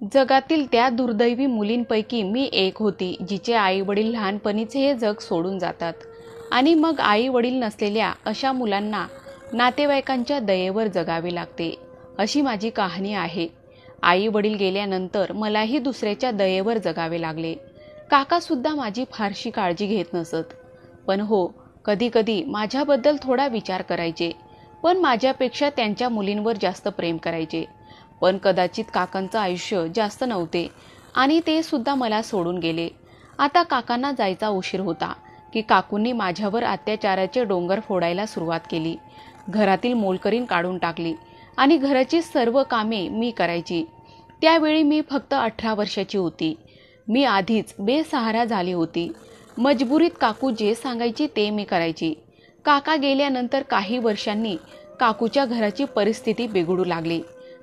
जगातील त्या दुर्दैवी मुलींपैकी मी एक होती जिचे आई वडील लहानपणीच हे जग सोडून जातात आणि मग आई वडील नसलेल्या अशा मुलांना नातेवाईकांच्या दयेवर जगावे लागते. अशी माझी कहाणी आहे. आई वडील गेल्यानंतर मलाही दुसऱ्याच्या दयेवर जगावे लागले. काकासुद्धा माझी फारशी काळजी घेत नसत. पण हो, कधी कधी माझ्याबद्दल थोडा विचार करायचे, पण माझ्यापेक्षा त्यांच्या मुलींवर जास्त प्रेम करायचे. पण कदाचित काकांचं आयुष्य जास्त नव्हते आणि ते सुद्धा मला सोडून गेले. आता काकांना जायचा उशीर होता की काकूंनी माझ्यावर अत्याचाराचे डोंगर फोडायला सुरुवात केली. घरातील मोलकरीण काढून टाकली आणि घराची सर्व कामे मी करायची. त्यावेळी मी फक्त 18 वर्षाची होती. मी आधीच बेसहारा झाली होती. मजबुरीत काकू जे सांगायची ते मी करायची. काका गेल्यानंतर काही वर्षांनी काकूच्या घराची परिस्थिती बिघडू लागली.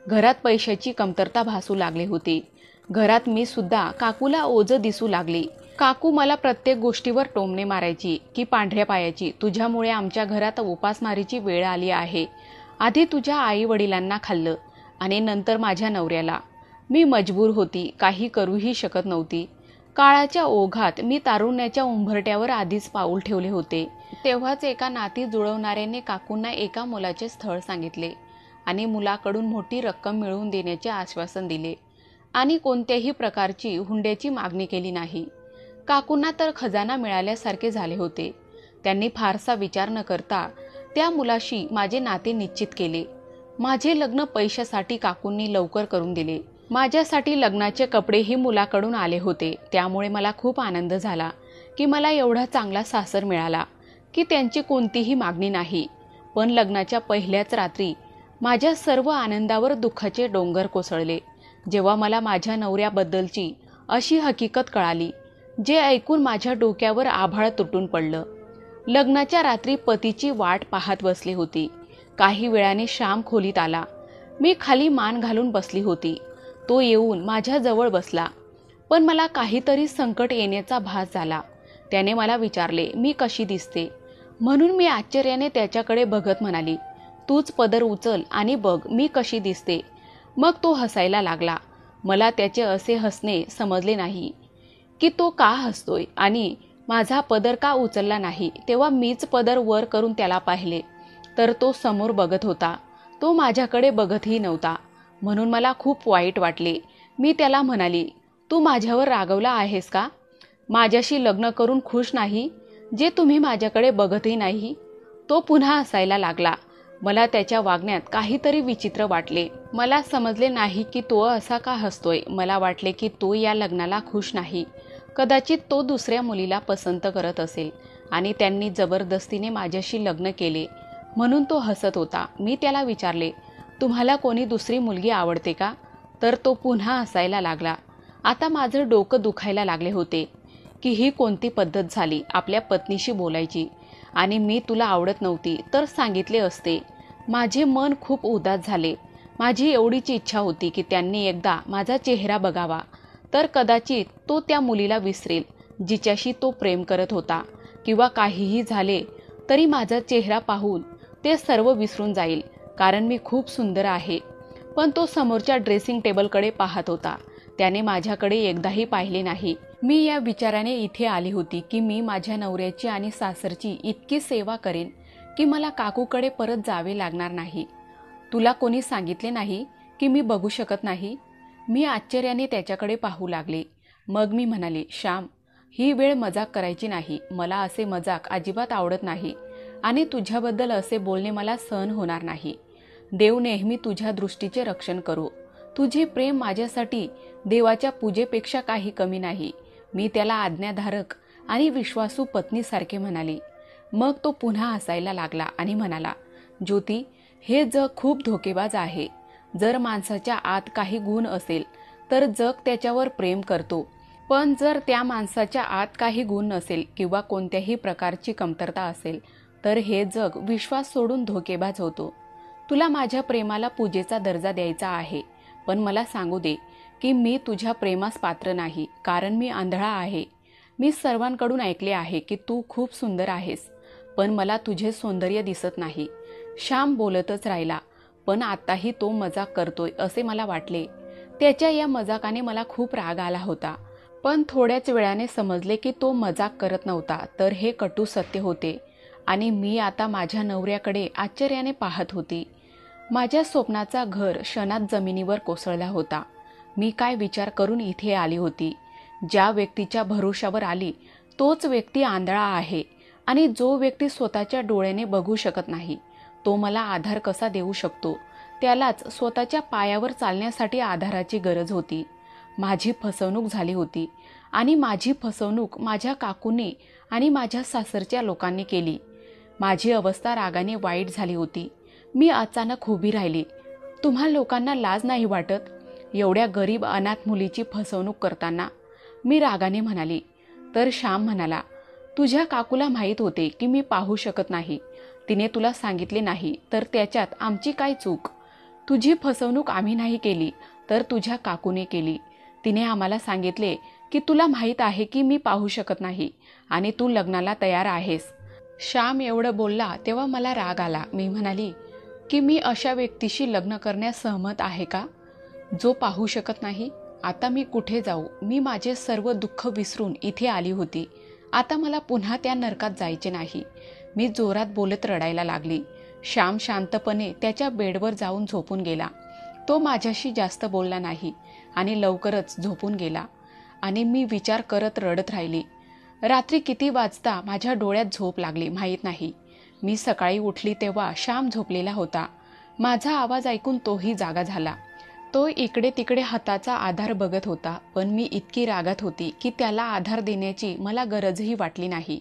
घरात पैशाची कमतरता भासू लागली होती. घरात मी सुद्धा काकूला ओझं दिसू लागली. काकू मला प्रत्येक गोष्टीवर टोमणे मारायची की पांढऱ्या पायाची, तुझ्यामुळे आमच्या घरात उपासमारीची वेळ आली आहे. आधी तुझ्या आई वडिलांना खाल्लं आणि नंतर माझ्या नवऱ्याला. मी मजबूर होती, काही करूही शकत नव्हती. काळाच्या ओघात मी तारुण्याच्या उंबरट्यावर आधीच पाऊल ठेवले होते. तेव्हाच एका नाती जुळवणाऱ्याने काकूंना एका मुलाचे स्थळ सांगितले आणि मुलाकडून मोठी रक्कम मिळवून देण्याचे आश्वासन दिले आणि कोणत्याही प्रकारची हुंड्याची मागणी केली नाही. काकूंना तर खजाना मिळाल्यासारखे झाले होते. त्यांनी फारसा विचार न करता त्या मुलाशी माझे नाते निश्चित केले. माझे लग्न पैशासाठी काकूंनी लवकर करून दिले. माझ्यासाठी लग्नाचे कपडेही मुलाकडून आले होते. त्यामुळे मला खूप आनंद झाला की मला एवढा चांगला सासर मिळाला की त्यांची कोणतीही मागणी नाही. पण लग्नाच्या पहिल्याच रात्री माझ्या सर्व आनंदावर दुःखाचे डोंगर कोसळले जेव्हा मला माझ्या नवऱ्याबद्दलची अशी हकीकत कळाली, जे ऐकून माझ्या डोक्यावर आभाळ तुटून पडलं. लग्नाच्या रात्री पतीची वाट पाहत बसली होती. काही वेळाने श्याम खोलीत आला. मी खाली मान घालून बसली होती. तो येऊन माझ्या जवळ बसला. पण मला काहीतरी संकट येण्याचा भास झाला. त्याने मला विचारले, मी कशी दिसते? म्हणून मी आश्चर्याने त्याच्याकडे बघत म्हणाली, तूच पदर उचल आणि बघ मी कशी दिसते. मग तो हसायला लागला. मला त्याचे असे हसणे समजले नाही की तो का हसतोय आणि माझा पदर का उचलला नाही. तेव्हा मीच पदर वर करून त्याला पाहिले तर तो समोर बघत होता. तो माझ्याकडे बघतही नव्हता. म्हणून मला खूप वाईट वाटले. मी त्याला म्हणाली, तू माझ्यावर रागवला आहेस का? माझ्याशी लग्न करून खुश नाही, जे तुम्ही माझ्याकडे बघतही नाही? तो पुन्हा हसायला लागला. मला त्याच्या वागण्यात काहीतरी विचित्र वाटले. मला समजले नाही की तो असा का हसतोय. मला वाटले की तो या लग्नाला खुश नाही. कदाचित तो दुसऱ्या मुलीला पसंत करत असेल आणि त्यांनी जबरदस्तीने माझ्याशी लग्न केले म्हणून तो हसत होता. मी त्याला विचारले, तुम्हाला कोणी दुसरी मुलगी आवडते का? तर तो पुन्हा हसायला लागला. आता माझं डोकं दुखायला लागले होते की ही कोणती पद्धत झाली आपल्या पत्नीशी बोलायची. आणि मी तुला आवडत नव्हती तर सांगितले असते. माझे मन खूप उदास झाले. माझी एवढीच इच्छा होती की त्यांनी एकदा माझा चेहरा बघावा, तर कदाचित तो त्या मुलीला विसरेल जिच्याशी तो प्रेम करत होता, किंवा काहीही झाले तरी माझा चेहरा पाहून ते सर्व विसरून जाईल, कारण मी खूप सुंदर आहे. पण तो समोरच्या ड्रेसिंग टेबलकडे पाहत होता. त्याने माझ्याकडे एकदाही पाहिले नाही. मी या विचाराने इथे आली होती की मी माझ्या नवऱ्याची आणि सासरची इतकी सेवा करेन की मला काकूकडे परत जावे लागणार नाही. तुला कोणी सांगितले नाही की मी बघू शकत नाही? मी आश्चर्याने त्याच्याकडे पाहू लागले. मग मी म्हणाले, श्याम, ही वेळ मजाक करायची नाही. मला असे मजाक अजिबात आवडत नाही आणि तुझ्याबद्दल असे बोलणे मला सहन होणार नाही. देव नेहमी तुझ्या दृष्टीचे रक्षण करो. तुझे प्रेम माझ्यासाठी देवाच्या पूजेपेक्षा काही कमी नाही. मी त्याला आज्ञाधारक आणि विश्वासू पत्नीसारखे म्हणाले. मग तो पुन्हा हसायला लागला आणि म्हणाला, ज्योती, हे जग खूप धोकेबाज आहे. जर माणसाच्या आत काही गुण असेल तर जग त्याच्यावर प्रेम करतो, पण जर त्या माणसाच्या आत काही गुण नसेल किंवा कोणत्याही प्रकारची कमतरता असेल तर हे जग विश्वास सोडून धोकेबाज होतो. तुला माझ्या प्रेमाला पूजेचा दर्जा द्यायचा आहे, पण मला सांगू दे की मी तुझ्या प्रेमास पात्र नाही, कारण मी आंधळा आहे. मी सर्वांकडून ऐकले आहे की तू खूप सुंदर आहेस, पण मला तुझे सौंदर्य दिसत नाही. श्याम बोलतच राहिला, पण आताही तो मजाक करतोय असे मला वाटले. त्याच्या या मजाकाने मला खूप राग आला होता, पण थोड्याच वेळाने समजले की तो मजाक करत नव्हता, तर हे कटू सत्य होते आणि मी आता माझ्या नवऱ्याकडे आश्चर्याने पाहत होती. माझ्या स्वप्नाचा घर क्षणात जमिनीवर कोसळला होता. मी काय विचार करून इथे आली होती? ज्या व्यक्तीच्या भरोशावर आली तोच व्यक्ती आंधळा आहे आणि जो व्यक्ती स्वतःच्या डोळ्याने बघू शकत नाही तो मला आधार कसा देऊ शकतो? त्यालाच स्वतःच्या पायावर चालण्यासाठी आधाराची गरज होती. माझी फसवणूक झाली होती आणि माझी फसवणूक माझ्या काकूने आणि माझ्या सासरच्या लोकांनी केली. माझी अवस्था रागाने वाईट झाली होती. मी अचानक उभी राहिली. तुम्हा लोकांना लाज नाही वाटत? एवढ्या गरीब अनाथ मुलीची फसवणूक करताना? मी रागाने म्हणाली. तर श्याम म्हणाला, तुझ्या काकूला माहीत होते की मी पाहू शकत नाही. तिने तुला सांगितले नाही तर त्याच्यात आमची काय चूक? तुझी फसवणूक आम्ही नाही केली तर तुझ्या काकूने केली. तिने आम्हाला सांगितले की तुला माहीत आहे की मी पाहू शकत नाही आणि तू लग्नाला तयार आहेस. श्याम एवढं बोलला तेव्हा मला राग आला. मी म्हणाली की मी अशा व्यक्तीशी लग्न करण्यास सहमत आहे का, जो पाहू शकत नाही? आता मी कुठे जाऊ? मी माझे सर्व दुःख विसरून इथे आली होती. आता मला पुन्हा त्या नरकात जायचे नाही. मी जोरात बोलत रडायला लागली. श्याम शांतपणे त्याच्या बेडवर जाऊन झोपून गेला. तो माझ्याशी जास्त बोलला नाही आणि लवकरच झोपून गेला आणि मी विचार करत रडत राहिली. रात्री किती वाजता माझ्या डोळ्यात झोप लागली माहीत नाही. मी सकाळी उठली तेव्हा श्याम झोपलेला होता. माझा आवाज ऐकून तोही जागा झाला. तो इकडे तिकडे हाताचा आधार बघत होता, पण मी इतकी रागात होती की त्याला आधार देण्याची मला गरजही वाटली नाही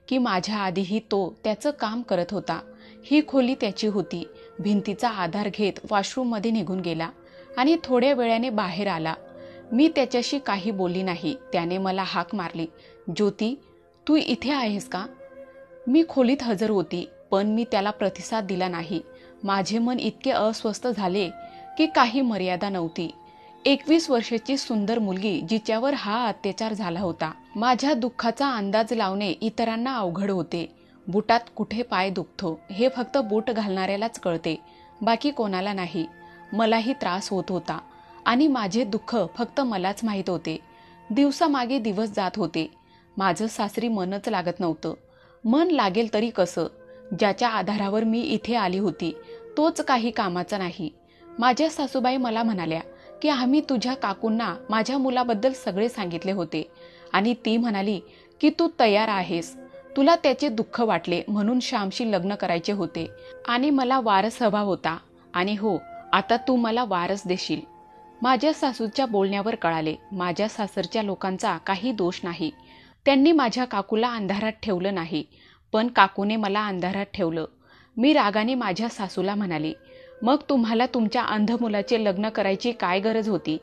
की माझ्या आधीही तो त्याचं काम करत होता. ही खोली त्याची होती. भिंतीचा आधार घेत वॉशरूममध्ये निघून गेला आणि थोड्या वेळाने बाहेर आला. मी त्याच्याशी काही बोलली नाही. त्याने मला हाक मारली, ज्योती तू इथे आहेस का? मी खोलीत हजर होती, पण मी त्याला प्रतिसाद दिला नाही. माझे मन इतके अस्वस्थ झाले की काही मर्यादा नव्हती. 21 वर्षाची सुंदर मुलगी जिच्यावर हा अत्याचार झाला होता. माझ्या दुःखाचा अंदाज लावणे इतरांना अवघड होते. बुटात कुठे पाय दुखतो हे फक्त बूट घालणाऱ्यालाच कळते, बाकी कोणाला नाही. मलाही त्रास होत होता आणि माझे दुःख फक्त मलाच माहीत होते. दिवसामागे दिवस जात होते. माझं सासरी मनच लागत नव्हतं. मन लागेल तरी कसं? ज्याच्या आधारावर मी इथे आली होती तोच काही कामाचा नाही. माझ्या सासूबाई मला म्हणाल्या की आम्ही तुझ्या काकूंना माझ्या मुलाबद्दल सगळे सांगितले होते आणि ती म्हणाली की तू तयार आहेस. तुला त्याचे दुःख वाटले म्हणून श्यामशी लग्न करायचे होते आणि मला वारस हवा होता. आणि हो, आता तू मला वारस देशील. माझ्या सासूच्या बोलण्यावर कळाले माझ्या सासरच्या लोकांचा काही दोष नाही. त्यांनी माझ्या काकूला अंधारात ठेवलं नाही, पण काकूने मला अंधारात ठेवलं. मी रागाने माझ्या सासूला म्हणाली, मग तुम्हाला तुमच्या अंध मुलाचे लग्न करायची काय गरज होती?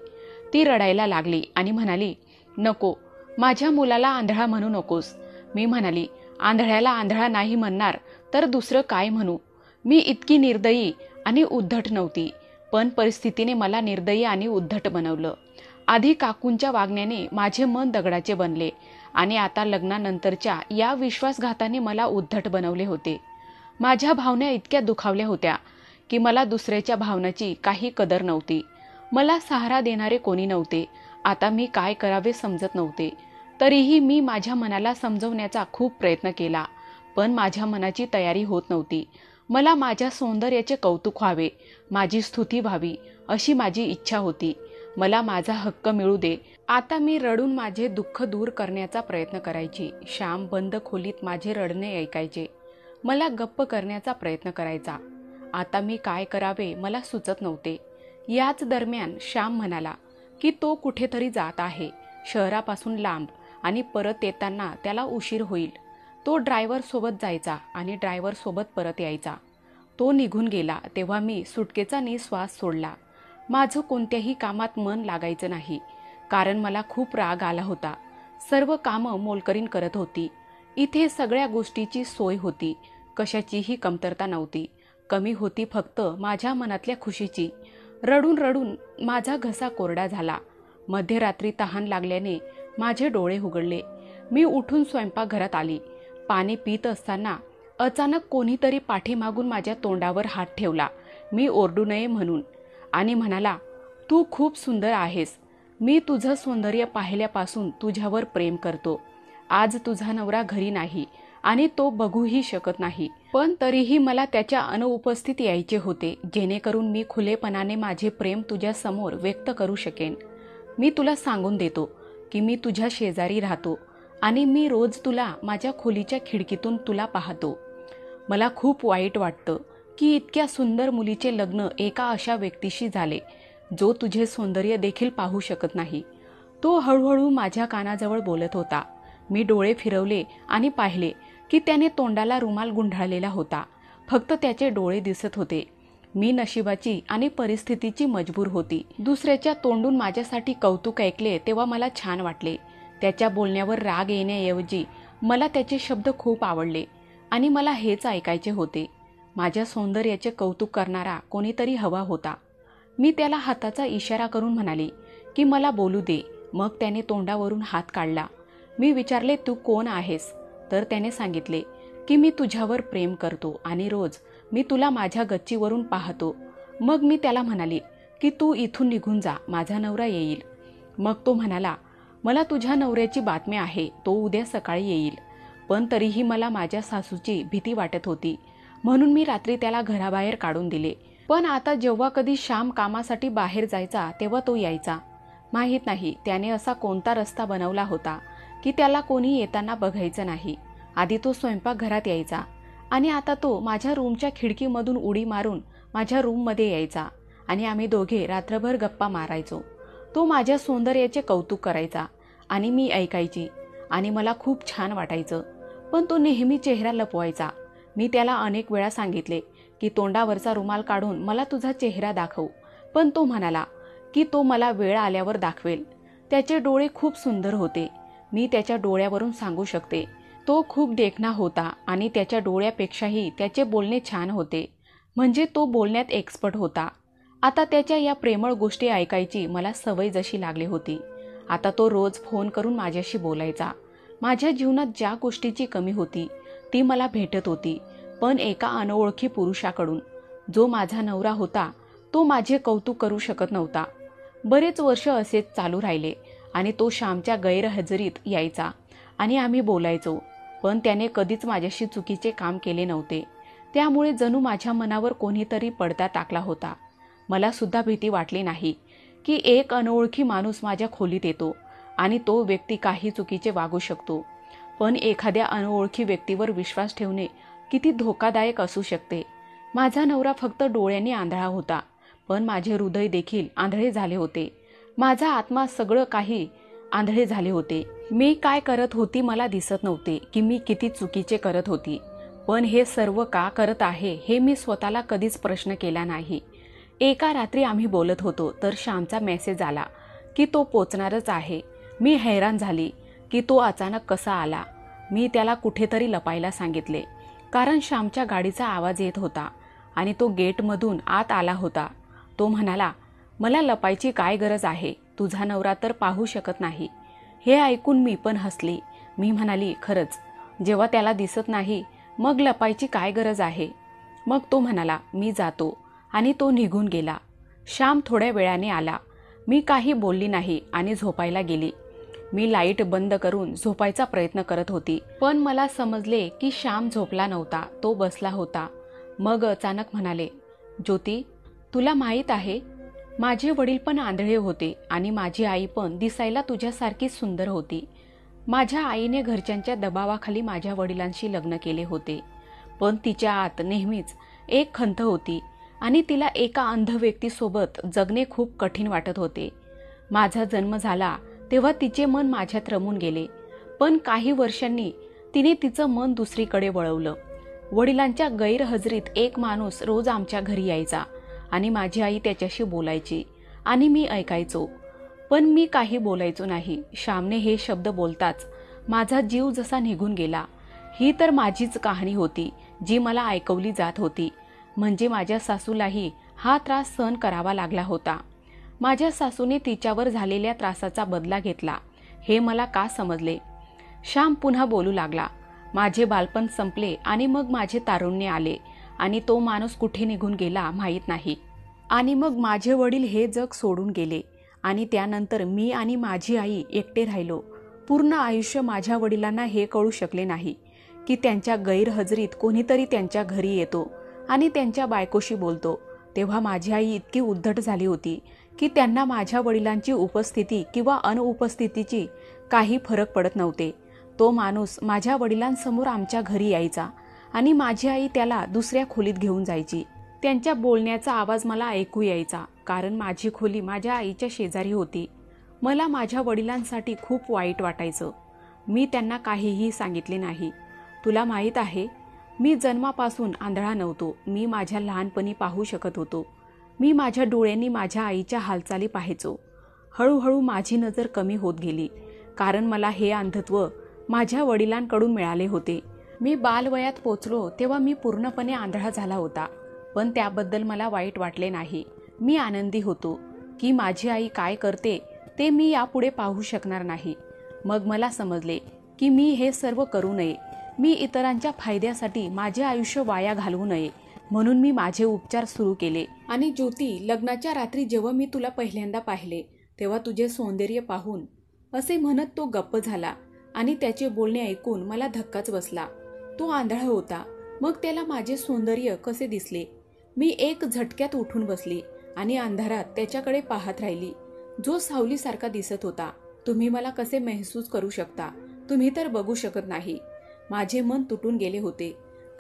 ती रडायला लागली आणि म्हणाली, नको, माझ्या मुलाला आंधळा म्हणू नकोस. मी म्हणाली, आंधळ्याला आंधळा नाही म्हणणार तर दुसरं काय म्हणू? मी इतकी निर्दयी आणि उद्धट नव्हती, पण परिस्थितीने मला निर्दयी आणि उद्धट बनवलं. आधी काकूंच्या वागण्याने माझे मन दगडाचे बनले आणि आता लग्नानंतरच्या या विश्वासघाताने मला उद्धट बनवले होते. माझ्या भावना इतक्या दुखावल्या होत्या की मला दुसऱ्याच्या भावनाची काही कदर नव्हती. मला सहारा देणारे कोणी नव्हते. आता मी काय करावे समजत नव्हते. तरीही मी माझ्या मनाला समजवण्याचा खूप प्रयत्न केला, पण माझ्या मनाची तयारी होत नव्हती. मला माझ्या सौंदर्याचे कौतुक व्हावे, माझी स्तुती व्हावी अशी माझी इच्छा होती. मला माझा हक्क मिळू दे. आता मी रडून माझे दुःख दूर करण्याचा प्रयत्न करायची. श्याम बंद खोलीत माझे रडणे ऐकायचे. मला गप्प करण्याचा प्रयत्न करायचा. आता मी काय करावे मला सुचत नव्हते. याच दरम्यान श्याम म्हणाला की तो कुठेतरी जात आहे, शहरापासून लांब, आणि परत येताना त्याला उशीर होईल. तो ड्रायव्हर सोबत जायचा आणि ड्रायव्हर सोबत परत यायचा. तो निघून गेला तेव्हा मी सुटकेचा निश्वास सोडला. माझं कोणत्याही कामात मन लागायचं नाही, कारण मला खूप राग आला होता. सर्व कामं मोलकरीण करत होती. इथे सगळ्या गोष्टीची सोय होती, कशाचीही कमतरता नव्हती. कमी होती फक्त माझ्या मनातल्या खुशीची. रडून रडून माझा घसा कोरडा झाला. मध्यरात्री तहान लागल्याने माझे डोळे उघडले. मी उठून स्वयंपाकघरात आली. पाणी पीत असताना अचानक कोणीतरी पाठीमागून माझ्या तोंडावर हात ठेवला, मी ओरडू नये म्हणून, आणि म्हणाला, तू खूप सुंदर आहेस. मी तुझं सौंदर्य पाहिल्यापासून तुझ्यावर प्रेम करतो. आज तुझा नवरा घरी नाही आणि तो बघूही शकत नाही, पण तरीही मला त्याच्या अनुपस्थित यायचे होते, जेणेकरून मी खुलेपणाने माझे प्रेम तुझ्या समोर व्यक्त करू शकेन. मी तुला सांगून देतो की मी तुझ्या शेजारी राहतो आणि मी रोज तुला माझ्या खोलीच्या खिडकीतून तुला पाहतो. मला खूप वाईट वाटतं की इतक्या सुंदर मुलीचे लग्न एका अशा व्यक्तीशी झाले जो तुझे सौंदर्य देखील पाहू शकत नाही. तो हळूहळू माझ्या कानाजवळ बोलत होता. मी डोळे फिरवले आणि पाहिले की त्याने तोंडाला रुमाल गुंढाळलेला होता. फक्त त्याचे डोळे दिसत होते. मी नशिबाची आणि परिस्थितीची मजबूर होती. दुसऱ्याच्या तोंडून माझ्यासाठी कौतुक ऐकले तेव्हा मला छान वाटले. त्याच्या बोलण्यावर राग येण्याऐवजी मला त्याचे शब्द खूप आवडले आणि मला हेच ऐकायचे होते. माझ्या सौंदर्याचे कौतुक करणारा कोणीतरी हवा होता. मी त्याला हाताचा इशारा करून म्हणाले की मला बोलू दे. मग त्याने तोंडावरून हात काढला. मी विचारले, तू कोण आहेस? तर त्याने सांगितले की मी तुझ्यावर प्रेम करतो आणि रोज मी तुला माझ्या गच्चीवरून पाहतो. मग मी त्याला म्हणाले की तू इथून निघून जा, माझा नवरा येईल. मग तो म्हणाला, मला तुझ्या नवऱ्याची बातमी आहे, तो उद्या सकाळी येईल. पण तरीही मला माझ्या सासूची भीती वाटत होती, म्हणून मी रात्री त्याला घराबाहेर काढून दिले. पण आता जेव्हा कधी श्याम कामासाठी बाहेर जायचा तेव्हा तो यायचा. माहीत नाही त्याने असा कोणता रस्ता बनवला होता की त्याला कोणी येताना बघायचं नाही. आधी तो स्वयंपाकघरात यायचा आणि आता तो माझ्या रूमच्या खिडकीमधून उडी मारून माझ्या रूममध्ये यायचा आणि आम्ही दोघे रात्रभर गप्पा मारायचो. तो माझ्या सौंदर्याचे कौतुक करायचा आणि मी ऐकायची आणि मला खूप छान वाटायचं. पण तो नेहमी चेहरा लपवायचा. मी त्याला अनेक वेळा सांगितले की तोंडावरचा रुमाल काढून मला तुझा चेहरा दाखव, पण तो म्हणाला की तो मला वेळ आल्यावर दाखवेल. त्याचे डोळे खूप सुंदर होते. मी त्याच्या डोळ्यावरून सांगू शकते. तो खूप देखणा होता आणि त्याच्या डोळ्यापेक्षाही त्याचे बोलणे छान होते. म्हणजे तो बोलण्यात एक्सपर्ट होता. आता त्याच्या या प्रेमळ गोष्टी ऐकायची मला सवय जशी लागली होती. आता तो रोज फोन करून माझ्याशी बोलायचा. माझ्या जीवनात ज्या गोष्टीची कमी होती ती मला भेटत होती, पण एका अनोळखी पुरुषाकडून. जो माझा नवरा होता तो माझे कौतुक करू शकत नव्हता. बरेच वर्ष असेच चालू राहिले आणि तो श्यामच्या गैरहजेरीत यायचा आणि आम्ही बोलायचो, पण त्याने कधीच माझ्याशी चुकीचे काम केले नव्हते. त्यामुळे जणू माझ्या मनावर कोणीतरी पडदा टाकला होता. मला सुद्धा भीती वाटली नाही की एक अनोळखी माणूस माझ्या खोलीत येतो आणि तो व्यक्ती काही चुकीचे वागू शकतो. पण एखाद्या अनोळखी व्यक्तीवर विश्वास ठेवणे किती धोकादायक असू शकते. माझा नवरा फक्त डोळ्यांनी आंधळा होता, पण माझे हृदय देखील आंधळे झाले होते. माझा आत्मा, सगळं काही आंधळे झाले होते. मी काय करत होती मला दिसत नव्हते की मी किती चुकीचे करत होती. पण हे सर्व का करत आहे हे मी स्वतःला कधीच प्रश्न केला नाही. एका रात्री आम्ही बोलत होतो तर श्यामचा मेसेज आला की तो पोचणारच आहे. मी हैराण झाली की तो अचानक कसा आला. मी त्याला कुठेतरी लपायला सांगितले, कारण श्यामच्या गाडीचा आवाज येत होता आणि तो गेटमधून आत आला होता. तो म्हणाला, मला लपायची काय गरज आहे, तुझा नवरा तर पाहू शकत नाही. हे ऐकून मी पण हसली. मी म्हणाली, खरंच, जेव्हा त्याला दिसत नाही मग लपायची काय गरज आहे. मग तो म्हणाला, मी जातो, आणि तो निघून गेला. श्याम थोड्या वेळाने आला. मी काही बोलली नाही आणि झोपायला गेली. मी लाईट बंद करून झोपायचा प्रयत्न करत होती, पण मला समजले की श्याम झोपला नव्हता, तो बसला होता. मग अचानक म्हणाले, ज्योती, तुला माहीत आहे, माझे वडील पण आंधळे होते आणि माझी आई पण दिसायला तुझ्यासारखी सुंदर होती. माझ्या आईने घरच्यांच्या दबावाखाली माझ्या वडिलांशी लग्न केले होते, पण तिच्या आत नेहमीच एक खंत होती आणि तिला एका अंध व्यक्तीसोबत जगणे खूप कठीण वाटत होते. माझा जन्म झाला तेव्हा तिचे मन माझ्यात रमून गेले, पण काही वर्षांनी तिने तिचं मन दुसरीकडे वळवलं. वडिलांच्या गैरहजेरीत एक माणूस रोज आमच्या घरी यायचा आणि माझी आई त्याच्याशी बोलायची आणि मी ऐकायचो, पण मी काही बोलायचो नाही. श्यामने हे शब्द बोलताच माझा जीव जसा निघून गेला. ही तर माझीच कहाणी होती जी मला ऐकवली जात होती. म्हणजे माझ्या सासूलाही हा त्रास सहन करावा लागला होता. माझ्या सासूने तिच्यावर झालेल्या त्रासाचा बदला घेतला हे मला का समजले. श्याम पुन्हा बोलू लागला. माझे बालपण संपले आणि मग माझे तारुण्य आले आणि तो माणूस कुठे निघून गेला माहीत नाही. आणि मग माझे वडील हे जग सोडून गेले आणि त्यानंतर मी आणि माझी आई एकटे राहिलो. पूर्ण आयुष्य माझ्या वडिलांना हे कळू शकले नाही की त्यांच्या गैरहजेरीत कोणीतरी त्यांच्या घरी येतो आणि त्यांच्या बायकोशी बोलतो. तेव्हा माझी आई इतकी उद्धट झाली होती की त्यांना माझ्या वडिलांची उपस्थिती किंवा अनुपस्थितीची काही फरक पडत नव्हते. तो माणूस माझ्या वडिलांसमोर आमच्या घरी यायचा आणि माझी आई त्याला दुसऱ्या खोलीत घेऊन जायची. त्यांच्या बोलण्याचा आवाज मला ऐकू यायचा कारण माझी खोली माझ्या आईच्या शेजारी होती. मला माझ्या वडिलांसाठी खूप वाईट वाटायचं. मी त्यांना काहीही सांगितले नाही. तुला माहीत आहे, मी जन्मापासून आंधळा नव्हतो. मी माझ्या लहानपणी पाहू शकत होतो. मी माझ्या डोळ्यांनी माझ्या आईच्या हालचाली पाहायचो. हळूहळू माझी नजर कमी होत गेली कारण मला हे अंधत्व माझ्या वडिलांकडून मिळाले होते. मी बालवयात पोचलो तेव्हा मी पूर्णपणे आंधळा झाला होता, पण त्याबद्दल मला वाईट वाटले नाही. मी आनंदी होतो की माझी आई काय करते ते मी यापुढे पाहू शकणार नाही. मग मला समजले की मी हे सर्व करू नये. मी इतरांच्या फायद्यासाठी माझे आयुष्य वाया घालवू नये म्हणून मी माझे उपचार सुरू केले. आणि ज्योती, लग्नाच्या रात्री जेव्हा मी तुला पहिल्यांदा पाहिले तेव्हा तुझे सौंदर्य पाहून असे म्हणत तो गप्प झाला आणि त्याचे बोलणे ऐकून मला धक्काच बसला. तो आंधळा होता, मग त्याला माझे सौंदर्य कसे दिसले? मी एक झटक्यात उठून बसली आणि अंधारात त्याच्याकडे पाहत राहिली, जो सावलीसारखा दिसत होता. तुम्ही मला कसे महसूस करू शकता? तुम्ही तर बघू शकत नाही. माझे मन तुटून गेले होते.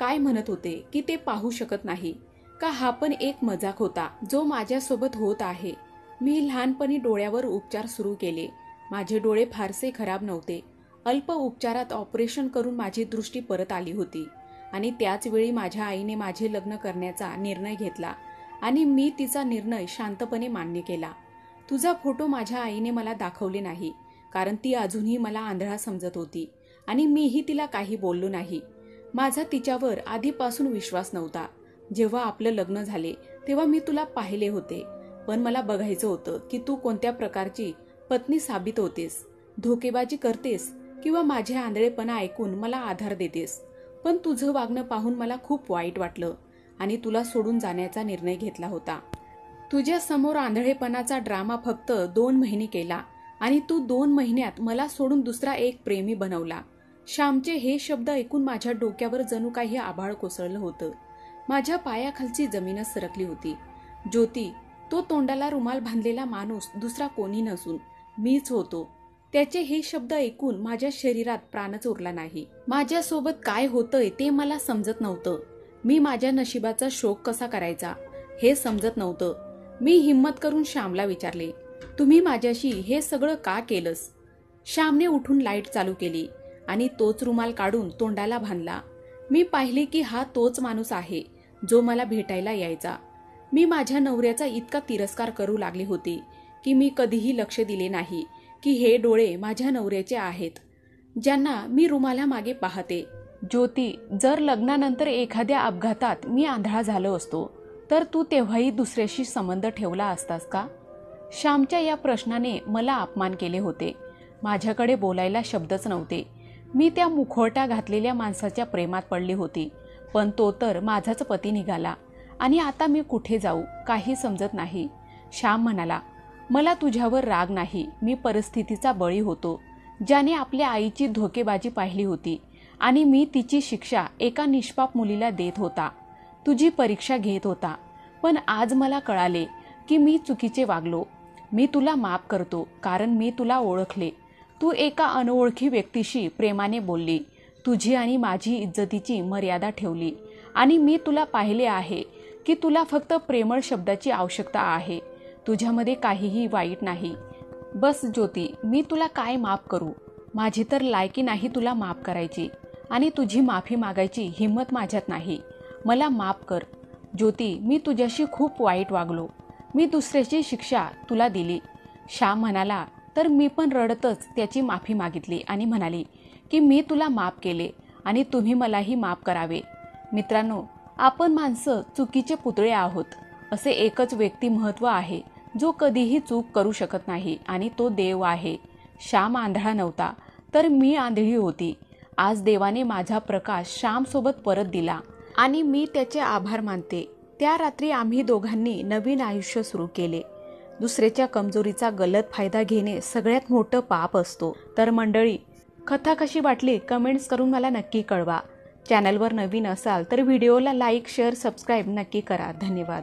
काय म्हणत होते की ते पाहू शकत नाही का? हा पण एक मजाक होता जो माझ्यासोबत होत आहे. मी लहानपणी डोळ्यावर उपचार सुरू केले. माझे डोळे फारसे खराब नव्हते. अल्प उपचारात ऑपरेशन करून माझी दृष्टी परत आली होती आणि त्याच वेळी माझ्या आईने माझे लग्न करण्याचा निर्णय घेतला आणि मी तिचा निर्णय शांतपणे मान्य केला. तुझा फोटो माझ्या आईने मला दाखवले नाही कारण ती अजूनही मला आंधळा समजत होती आणि मीही तिला काही बोललो नाही. माझा तिच्यावर आधीपासून विश्वास नव्हता. जेव्हा आपलं लग्न झाले तेव्हा मी तुला पाहिले होते, पण मला बघायचं होतं की तू कोणत्या प्रकारची पत्नी साबित होतेस. धोकेबाजी करतेस किंवा माझे आंधळेपणा ऐकून मला आधार देतेस. पण तुझं वागणं पाहून मला खूप वाईट वाटलं आणि तुला सोडून जाण्याचा निर्णय घेतला होता. तुझ्या समोर आंधळेपणाचा ड्रामा फक्त 2 महिने केला आणि तू 2 महिन्यात मला सोडून दुसरा एक प्रेमी बनवला. श्यामचे हे शब्द ऐकून माझ्या डोक्यावर जणू काही आभाळ कोसळलं होतं. माझ्या पायाखालची जमीनच सरकली होती. ज्योती, तो तोंडाला रुमाल बांधलेला माणूस दुसरा कोणी नसून मीच होतो. त्याचे हे शब्द ऐकून माझ्या शरीरात प्राणच उरला नाही. माझ्यासोबत काय होतंय ते मला समजत नव्हतं. मी माझ्या नशिबाचा शोक कसा करायचा हे समजत नव्हतं. मी हिम्मत करून श्यामला विचारले, तुम्ही माझ्याशी हे सगळं का केलंस? श्यामने उठून लाईट चालू केली आणि तोच रुमाल काढून तोंडाला बांधला. मी पाहिले की हा तोच माणूस आहे जो मला भेटायला यायचा. मी माझ्या नवऱ्याचा इतका तिरस्कार करू लागले होते की मी कधीही लक्ष दिले नाही की हे डोळे माझ्या नवऱ्याचे आहेत, ज्यांना मी रुमाला मागे पाहते. ज्योती, जर लग्नानंतर एखाद्या अपघातात मी आंधळा झालो असतो तर तू तेव्हाही दुसऱ्याशी संबंध ठेवला असतास का? श्यामच्या या प्रश्नाने मला अपमान केले होते. माझ्याकडे बोलायला शब्दच नव्हते. मी त्या मुखवटा घातलेल्या माणसाच्या प्रेमात पडली होती, पण तो तर माझाच पती निघाला आणि आता मी कुठे जाऊ काही समजत नाही. श्याम म्हणाला, मला तुझ्यावर राग नाही. मी परिस्थितीचा बळी होतो, ज्याने आपल्या आईची धोकेबाजी पाहिली होती आणि मी तिची शिक्षा एका निष्पाप मुलीला देत होता. तुझी परीक्षा घेत होता. पण आज मला कळाले की मी चुकीचे वागलो. मी तुला माफ करतो कारण मी तुला ओळखले. तू एका अनोळखी व्यक्तीशी प्रेमाने बोलली. तुझी आणि माझी इज्जतीची मर्यादा ठेवली आणि मी तुला पाहिले आहे की तुला फक्त प्रेमळ शब्दाची आवश्यकता आहे. तुझ्यामध्ये काहीही वाईट नाही. बस ज्योती, मी तुला काय माफ करू? माझी तर लायकी नाही तुला माफ करायची आणि तुझी माफी मागायची हिंमत माझ्यात नाही. मला माफ कर. ज्योती, मी तुझ्याशी खूप वाईट वागलो. मी दुसऱ्याची शिक्षा तुला दिली. श्याम म्हणाला तर मी पण रडतच त्याची माफी मागितली आणि म्हणाली की मी तुला माफ केले आणि तुम्ही मलाही माफ करावे. मित्रांनो, आपण माणसं चुकीचे पुतळे आहोत. असे एकच व्यक्तिमत्व आहे जो कधीही चूक करू शकत नाही आणि तो देव आहे. श्याम आंधळा नव्हता तर मी आंधळी होती. आज देवाने माझा प्रकाश श्यामसोबत परत दिला आणि मी त्याचे आभार मानते. त्या रात्री आम्ही दोघांनी नवीन आयुष्य सुरू केले. दुसऱ्याच्या कमजोरीचा गलत फायदा घेणे सगळ्यात मोठं पाप असतो. तर मंडळी, कथा कशी वाटली कमेंट्स करून मला नक्की कळवा. चॅनलवर नवीन असाल तर व्हिडिओला लाईक, शेअर, सबस्क्राईब नक्की करा. धन्यवाद.